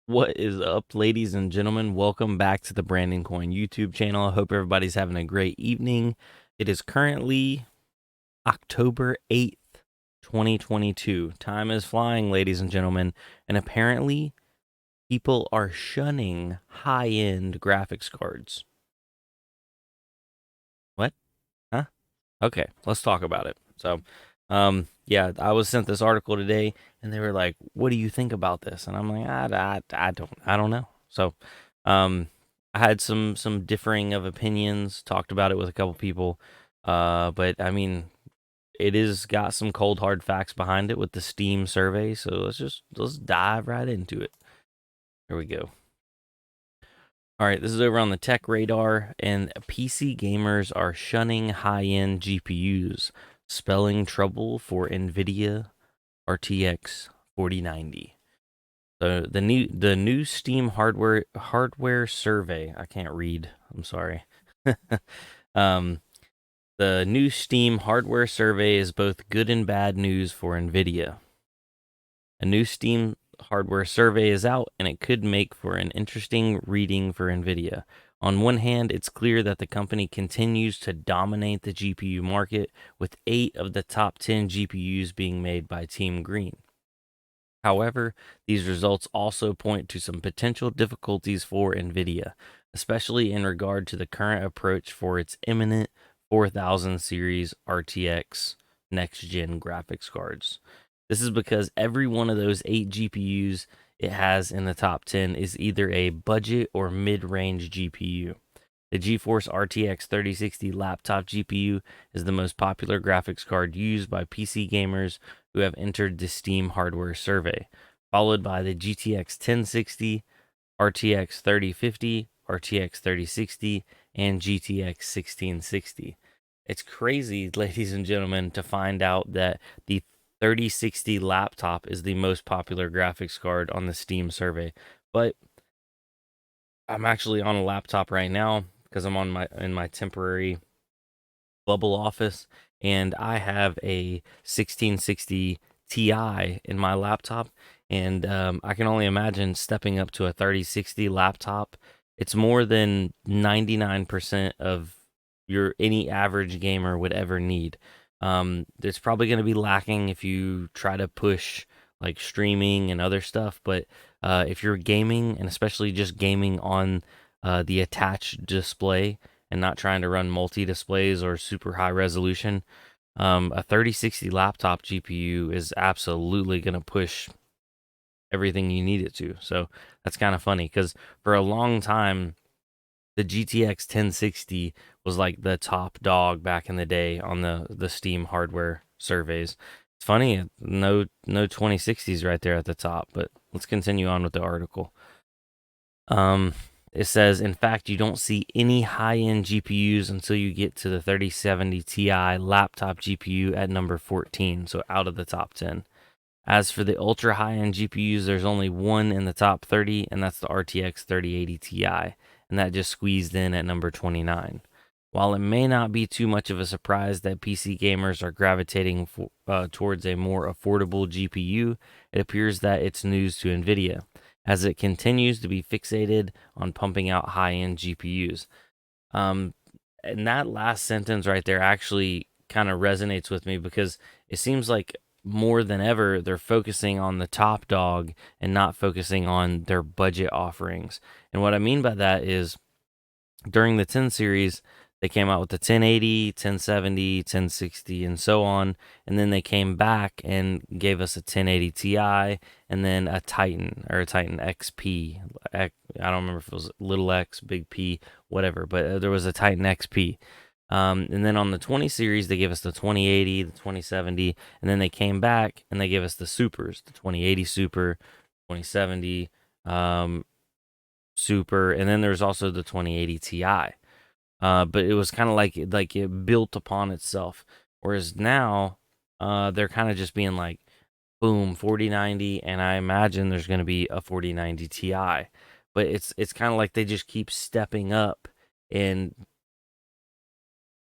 What is up, ladies and gentlemen? Welcome back to the Brandon Coin YouTube channel. I hope everybody's having a great evening. It is currently October 8th, 2022. Time is flying, ladies and gentlemen, and apparently people are shunning high-end graphics cards. What? Huh? Okay, let's talk about it. Yeah, I was sent this article today, and they were like, "What do you think about this?" And I'm like, I don't know." Um, I had some differing of opinions. Talked about it with a couple people, but I mean, it is got some cold hard facts behind it with the Steam survey. So let's dive right into it. Here we go. All right, this is over on the tech radar, and PC gamers are shunning high-end GPUs, spelling trouble for Nvidia RTX 4090. So the new Steam hardware survey. I can't read. I'm sorry. um, the new Steam hardware survey is both good and bad news for Nvidia. A new Steam hardware survey is out, and it could make for an interesting reading for Nvidia. On one hand, it's clear that the company continues to dominate the GPU market, with 8 of the top 10 GPUs being made by Team Green. However, these results also point to some potential difficulties for Nvidia, especially in regard to the current approach for its imminent 4000 series RTX next gen graphics cards. This is because every one of those 8 GPUs it has in the top 10 is either a budget or mid range GPU. The GeForce RTX 3060 laptop GPU is the most popular graphics card used by PC gamers who have entered the Steam hardware survey, followed by the GTX 1060, RTX 3050, RTX 3060, and GTX 1660. It's crazy, ladies and gentlemen, to find out that the 3060 laptop is the most popular graphics card on the Steam survey. But I'm actually on a laptop right now because I'm on my temporary bubble office, and I have a 1660 Ti in my laptop, and I can only imagine stepping up to a 3060 laptop. It's more than 99% of your any average gamer would ever need. It's probably going to be lacking if you try to push like streaming and other stuff, but if you're gaming, and especially just gaming on the attached display and not trying to run multi displays or super high resolution, a 3060 laptop GPU is absolutely going to push everything you need it to. So that's kind of funny because for a long time, the GTX 1060 was like the top dog back in the day on the Steam hardware surveys. It's funny, no 2060s right there at the top, but let's continue on with the article. Um, it says, in fact, you don't see any high-end GPUs until you get to the 3070 Ti laptop GPU at number 14, so out of the top 10. As for the ultra high-end GPUs, there's only one in the top 30, and that's the RTX 3080 Ti, and that just squeezed in at number 29. While it may not be too much of a surprise that PC gamers are gravitating towards a more affordable GPU, it appears that it's news to Nvidia, as it continues to be fixated on pumping out high-end GPUs. Um, and that last sentence right there actually kind of resonates with me because it seems like more than ever they're focusing on the top dog and not focusing on their budget offerings. And what I mean by that is during the 10 series, they came out with the 1080, 1070, 1060, and so on. And then they came back and gave us a 1080 Ti and then a Titan or a Titan XP. I don't remember if it was little x, big P, whatever, but there was a Titan XP. And then on the 20 series, they gave us the 2080, the 2070, and then they came back and they gave us the supers, the 2080 Super, 2070, Super, and then there's also the 2080 Ti. But it was kind of like it built upon itself. Whereas now, they're kind of just being like, boom, 4090, and I imagine there's going to be a 4090 Ti. But it's kind of like they just keep stepping up and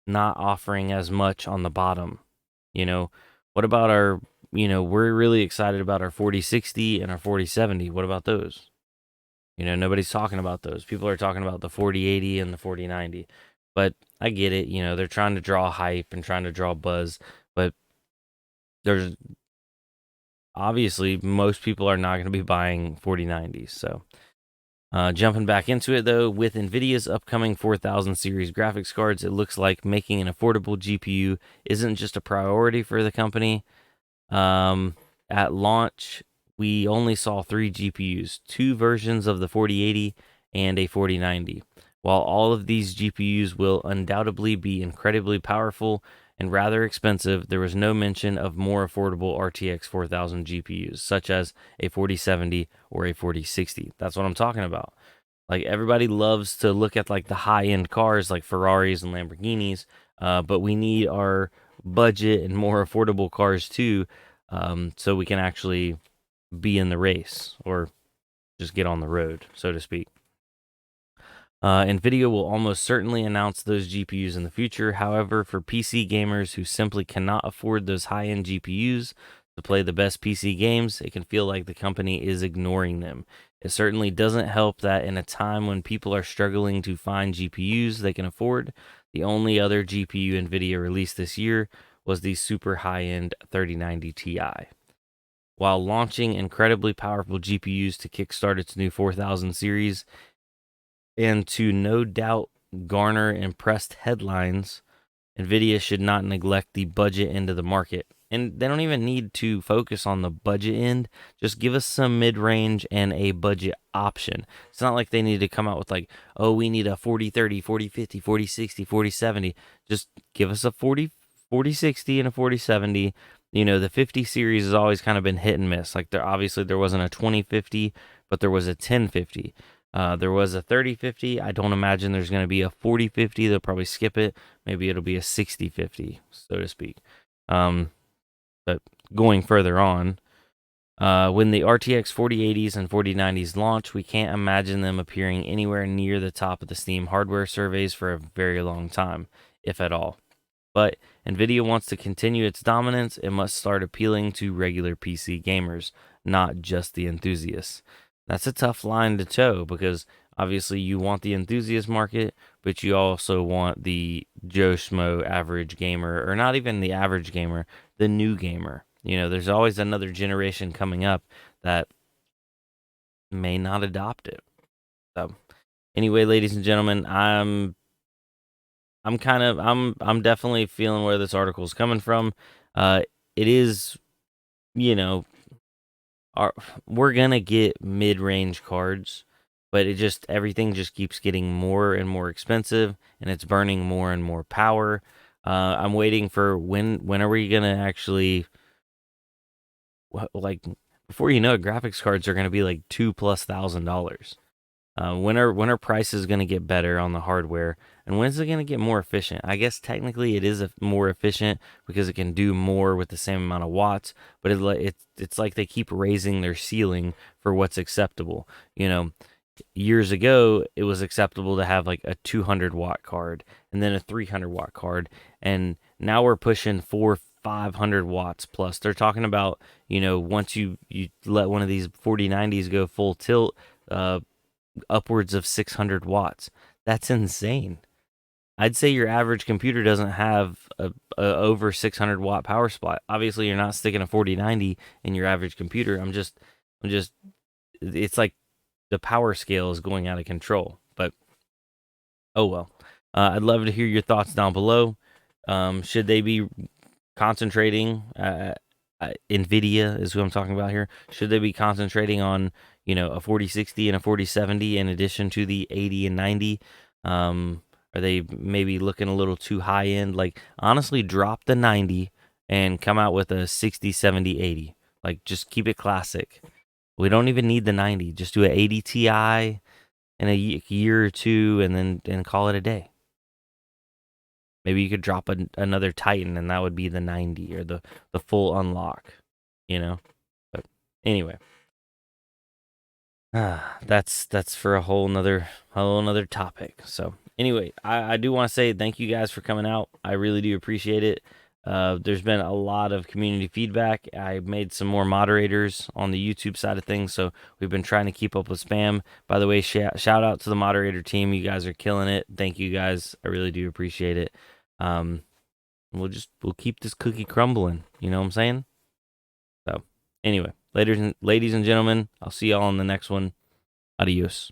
not offering as much on the bottom. You know, what about our, we're really excited about our 4060 and our 4070. What about those? Nobody's talking about those. People are talking about the 4080 and the 4090. But I get it. They're trying to draw hype and trying to draw buzz. But there's obviously most people are not going to be buying 4090s. So jumping back into it though, with Nvidia's upcoming 4000 series graphics cards, it looks like making an affordable GPU isn't just a priority for the company. Um, at launch, we only saw three GPUs, two versions of the 4080 and a 4090. While all of these GPUs will undoubtedly be incredibly powerful and rather expensive, there was no mention of more affordable RTX 4000 GPUs, such as a 4070 or a 4060. That's what I'm talking about. Like everybody loves to look at like the high end cars like Ferraris and Lamborghinis, but we need our budget and more affordable cars too, so we can actually be in the race or just get on the road, so to speak. Nvidia will almost certainly announce those GPUs in the future. However, for PC gamers who simply cannot afford those high end GPUs to play the best PC games, it can feel like the company is ignoring them. It certainly doesn't help that in a time when people are struggling to find GPUs they can afford, the only other GPU Nvidia released this year was the super high end 3090 Ti. While launching incredibly powerful GPUs to kickstart its new 4000 series, and to no doubt garner impressed headlines, Nvidia should not neglect the budget end of the market. And they don't even need to focus on the budget end. Just give us some mid range and a budget option. It's not like they need to come out with, like, oh, we need a 4030, 4050, 4060, 4070. Just give us a 4060 and a 4070. The 50 series has always kind of been hit and miss. Like, there wasn't a 2050, but there was a 1050. There was a 3050. I don't imagine there's going to be a 4050. They'll probably skip it. Maybe it'll be a 6050, so to speak. But going further on, when the RTX 4080s and 4090s launch, we can't imagine them appearing anywhere near the top of the Steam hardware surveys for a very long time, if at all. But Nvidia wants to continue its dominance, it must start appealing to regular PC gamers, not just the enthusiasts. That's a tough line to toe because obviously you want the enthusiast market, but you also want the Joe Schmo average gamer, or not even the average gamer, the new gamer. There's always another generation coming up that may not adopt it. So, anyway, ladies and gentlemen, I'm definitely feeling where this article is coming from. It is, you know, our, we're gonna get mid-range cards, but everything just keeps getting more and more expensive, and it's burning more and more power. I'm waiting for when are we gonna actually, like, before you know it, graphics cards are gonna be like $2,000+. When are prices going to get better on the hardware, and when is it going to get more efficient? I guess technically it is more efficient because it can do more with the same amount of watts, but it's like they keep raising their ceiling for what's acceptable. Years ago it was acceptable to have like a 200-watt card and then a 300-watt card, and now we're pushing 500 watts plus. They're talking about, once you let one of these 4090s go full tilt, upwards of 600 watts. That's insane. I'd say your average computer doesn't have a over 600 watt power supply. Obviously, you're not sticking a 4090 in your average computer. I'm just. It's like the power scale is going out of control. But oh well. I'd love to hear your thoughts down below. Should they be concentrating? Nvidia is who I'm talking about here. Should they be concentrating on, a 4060 and a 4070 in addition to the 80 and 90? Are they maybe looking a little too high end? Like, honestly, drop the 90 and come out with a 60, 70, 80. Like, just keep it classic. We don't even need the 90. Just do an 80 Ti in a year or two and call it a day. Maybe you could drop another Titan and that would be the 90 or the full unlock, But anyway, that's for a whole nother topic. So anyway, I do want to say thank you guys for coming out. I really do appreciate it. There's been a lot of community feedback. I made some more moderators on the YouTube side of things, so we've been trying to keep up with spam. By the way, shout out to the moderator team. You guys are killing it. Thank you guys. I really do appreciate it. Um, we'll keep this cookie crumbling. You know what I'm saying? So anyway, ladies and gentlemen, I'll see y'all on the next one. Adios.